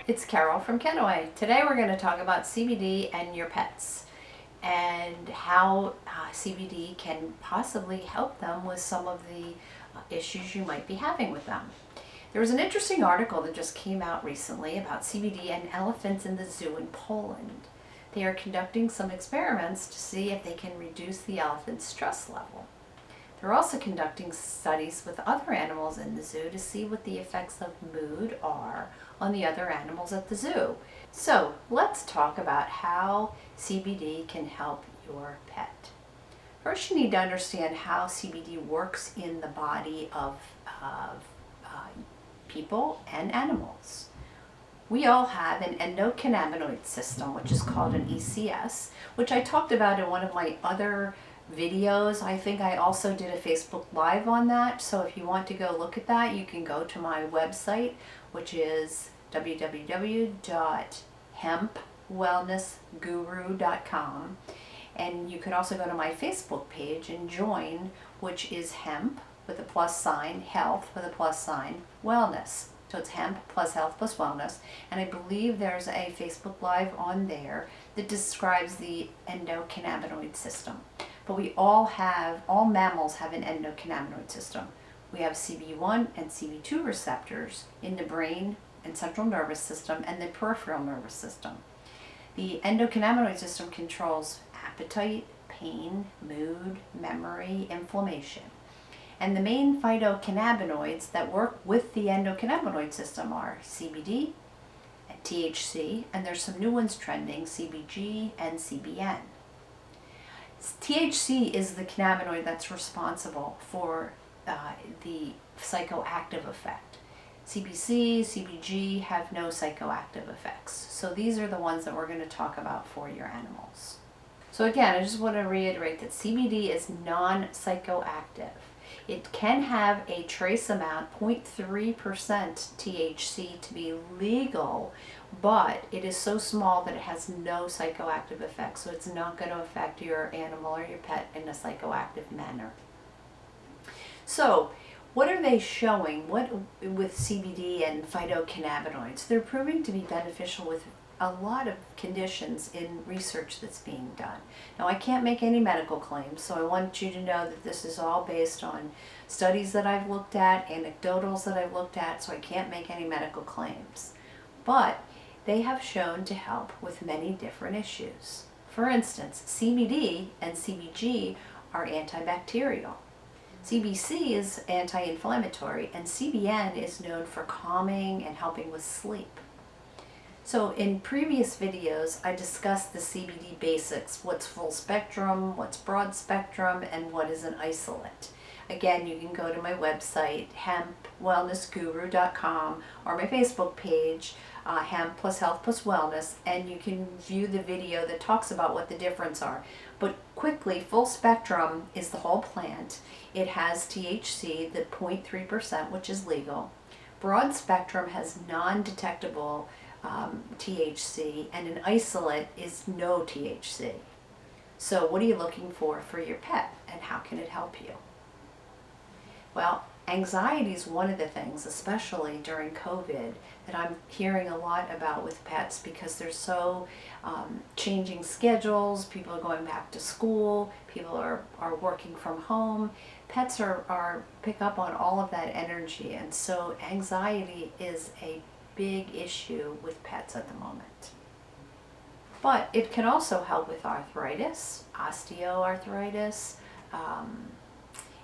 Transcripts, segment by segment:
It's Carol from Kenaway. Today we're going to talk about CBD and your pets and how CBD can possibly help them with some of the issues you might be having with them. There was an interesting article that just came out recently about CBD and elephants in the zoo in Poland. They are conducting some experiments to see if they can reduce the elephant's stress level. They're also conducting studies with other animals in the zoo to see what the effects of mood are on the other animals at the zoo. So let's talk about how CBD can help your pet. First, you need to understand how CBD works in the body of people and animals. We all have an endocannabinoid system, which is called an ECS, which I talked about in one of my other videos. I think I also did a Facebook Live on that, so if you want to go look at that, you can go to my website, which is www.hempwellnessguru.com, and you could also go to my Facebook page and join, which is hemp with a plus sign, health with a plus sign, wellness. So it's hemp plus health plus wellness, and I believe there's a Facebook Live on there that describes the endocannabinoid system. But all mammals have an endocannabinoid system. We have CB1 and CB2 receptors in the brain and central nervous system and the peripheral nervous system. The endocannabinoid system controls appetite, pain, mood, memory, inflammation. And the main phytocannabinoids that work with the endocannabinoid system are CBD and THC, and there's some new ones trending, CBG and CBN. THC is the cannabinoid that's responsible for the psychoactive effect. CBC, CBG have no psychoactive effects. So these are the ones that we're going to talk about for your animals. So again, I just want to reiterate that CBD is non-psychoactive. It can have a trace amount, 0.3% THC, to be legal, but it is so small that it has no psychoactive effects, so it's not going to affect your animal or your pet in a psychoactive manner. So, what are they showing? With CBD and phytocannabinoids? They're proving to be beneficial with a lot of conditions in research that's being done. Now, I can't make any medical claims, so I want you to know that this is all based on studies that I've looked at, anecdotals that I've looked at, so I can't make any medical claims. But they have shown to help with many different issues. For instance, CBD and CBG are antibacterial. CBC is anti-inflammatory, and CBN is known for calming and helping with sleep. So in previous videos, I discussed the CBD basics, what's full spectrum, what's broad spectrum, and what is an isolate. Again, you can go to my website, hempwellnessguru.com, or my Facebook page, Hemp plus Health plus Wellness, and you can view the video that talks about what the difference are. But quickly, full spectrum is the whole plant. It has THC, the 0.3%, which is legal. Broad spectrum has non-detectable THC, and an isolate is no THC. So what are you looking for your pet, and how can it help you? Well, anxiety is one of the things, especially during COVID, that I'm hearing a lot about with pets, because they're so changing schedules, people are going back to school, people are working from home. Pets are pick up on all of that energy, and so anxiety is a big issue with pets at the moment. But it can also help with arthritis, osteoarthritis.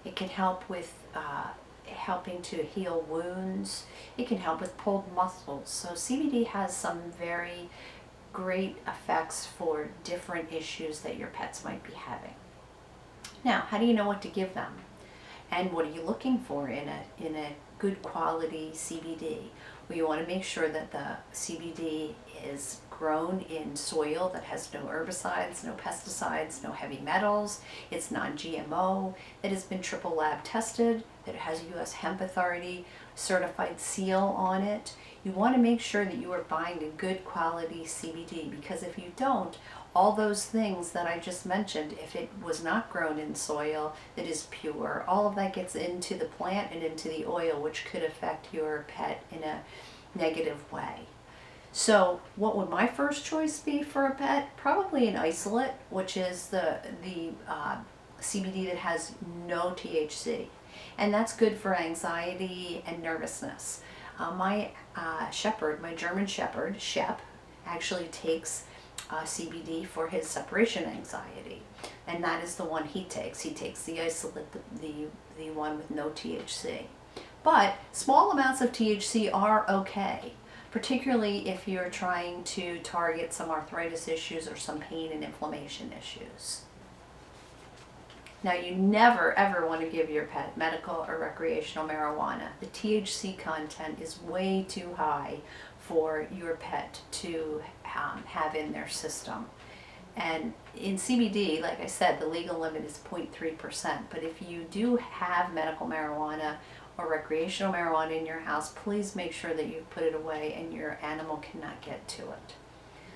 It can help with helping to heal wounds. It can help with pulled muscles. So CBD has some very great effects for different issues that your pets might be having. Now, how do you know what to give them? And what are you looking for in a good quality CBD? Well, you want to make sure that the CBD is grown in soil that has no herbicides, no pesticides, no heavy metals. It's non-GMO, that has been triple lab tested, that it has a U.S. Hemp Authority certified seal on it. You want to make sure that you are buying a good quality CBD, because if you don't, all those things that I just mentioned, if it was not grown in soil that is pure, all of that gets into the plant and into the oil, which could affect your pet in a negative way. So what would my first choice be for a pet? Probably an isolate, which is the CBD that has no THC. And that's good for anxiety and nervousness. My shepherd, my German shepherd, Shep, actually takes CBD for his separation anxiety. And that is the one he takes. He takes the isolate, the one with no THC. But small amounts of THC are okay, particularly if you're trying to target some arthritis issues or some pain and inflammation issues. Now, you never ever want to give your pet medical or recreational marijuana. The THC content is way too high for your pet to have in their system. And in CBD, like I said, the legal limit is 0.3%. But if you do have medical marijuana or recreational marijuana in your house, please make sure that you put it away and your animal cannot get to it.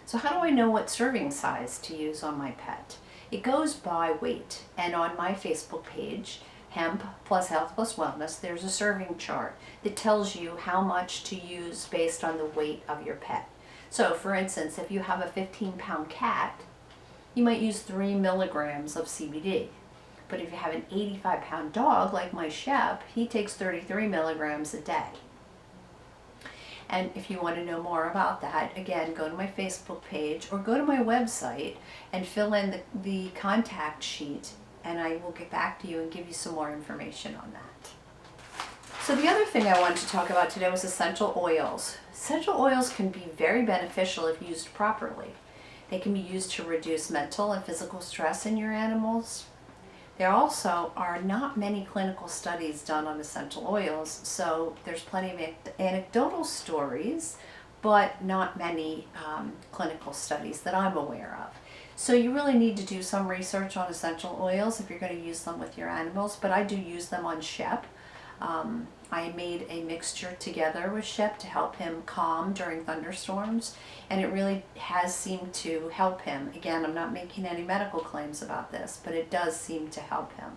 So how do I know what serving size to use on my pet? It goes by weight, and on my Facebook page, Hemp plus Health plus Wellness, there's a serving chart that tells you how much to use based on the weight of your pet. So for instance, if you have a 15-pound cat, you might use 3 milligrams of CBD. But if you have an 85-pound dog like my Shep, he takes 33 milligrams a day. And if you want to know more about that, again, go to my Facebook page or go to my website and fill in the contact sheet, and I will get back to you and give you some more information on that. So the other thing I wanted to talk about today was essential oils. Essential oils can be very beneficial if used properly. They can be used to reduce mental and physical stress in your animals. There also are not many clinical studies done on essential oils, so there's plenty of anecdotal stories, but not many clinical studies that I'm aware of. So you really need to do some research on essential oils if you're going to use them with your animals, but I do use them on Shep. I made a mixture together with Shep to help him calm during thunderstorms, and it really has seemed to help him. Again, I'm not making any medical claims about this, but it does seem to help him.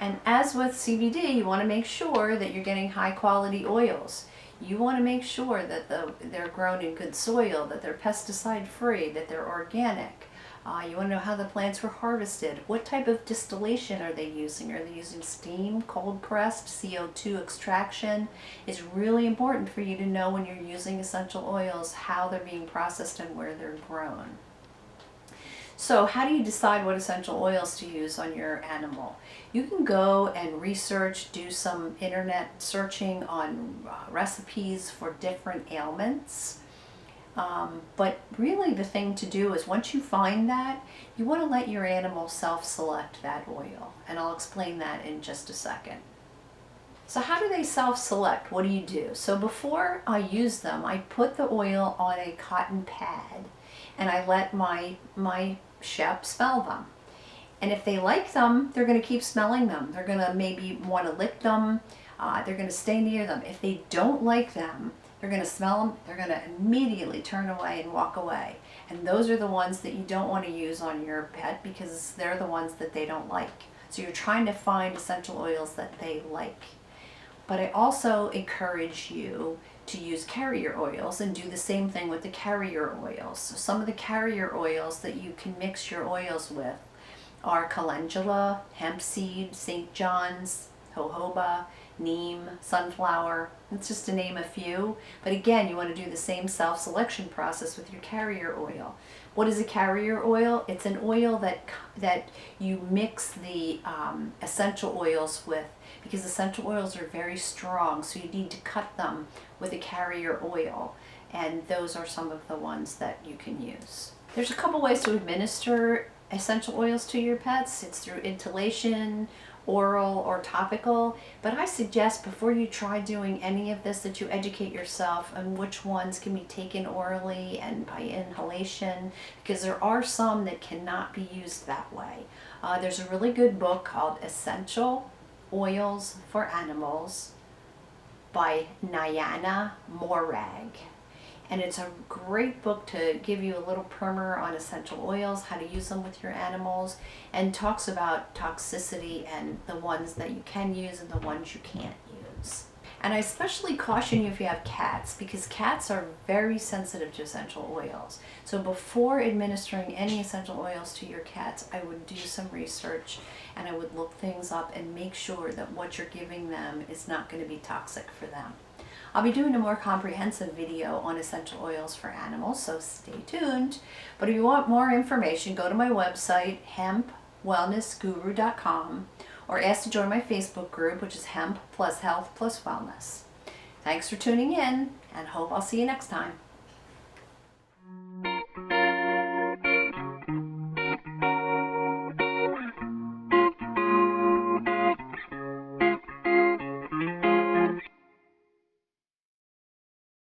And as with CBD, you want to make sure that you're getting high quality oils. You want to make sure that they're grown in good soil, that they're pesticide free, that they're organic. You want to know how the plants were harvested. What type of distillation are they using? Are they using steam, cold pressed, CO2 extraction? It's really important for you to know when you're using essential oils how they're being processed and where they're grown. So how do you decide what essential oils to use on your animal? You can go and research, do some internet searching on recipes for different ailments. But really the thing to do is once you find that, you want to let your animal self-select that oil. And I'll explain that in just a second. So how do they self-select? What do you do? So before I use them, I put the oil on a cotton pad and I let my Shep smell them. And if they like them, they're going to keep smelling them. They're going to maybe want to lick them. They're going to stay near them. If they don't like them, they're going to smell them, they're going to immediately turn away and walk away. And those are the ones that you don't want to use on your pet because they're the ones that they don't like. So you're trying to find essential oils that they like. But I also encourage you to use carrier oils and do the same thing with the carrier oils. So some of the carrier oils that you can mix your oils with are calendula, hemp seed, St. John's, jojoba, neem, sunflower. It's just to name a few. But again, you want to do the same self-selection process with your carrier oil. What is a carrier oil? It's an oil that you mix the essential oils with, because essential oils are very strong, so you need to cut them with a carrier oil. And those are some of the ones that you can use. There's a couple ways to administer essential oils to your pets. It's through inhalation, oral, or topical, but I suggest before you try doing any of this that you educate yourself on which ones can be taken orally and by inhalation, because there are some that cannot be used that way. There's a really good book called Essential Oils for Animals by Nayana Morag. And it's a great book to give you a little primer on essential oils, how to use them with your animals, and talks about toxicity and the ones that you can use and the ones you can't use. And I especially caution you if you have cats, because cats are very sensitive to essential oils. So before administering any essential oils to your cats, I would do some research and I would look things up and make sure that what you're giving them is not going to be toxic for them. I'll be doing a more comprehensive video on essential oils for animals, so stay tuned. But if you want more information, go to my website, hempwellnessguru.com, or ask to join my Facebook group, which is Hemp plus Health plus Wellness. Thanks for tuning in, and hope I'll see you next time.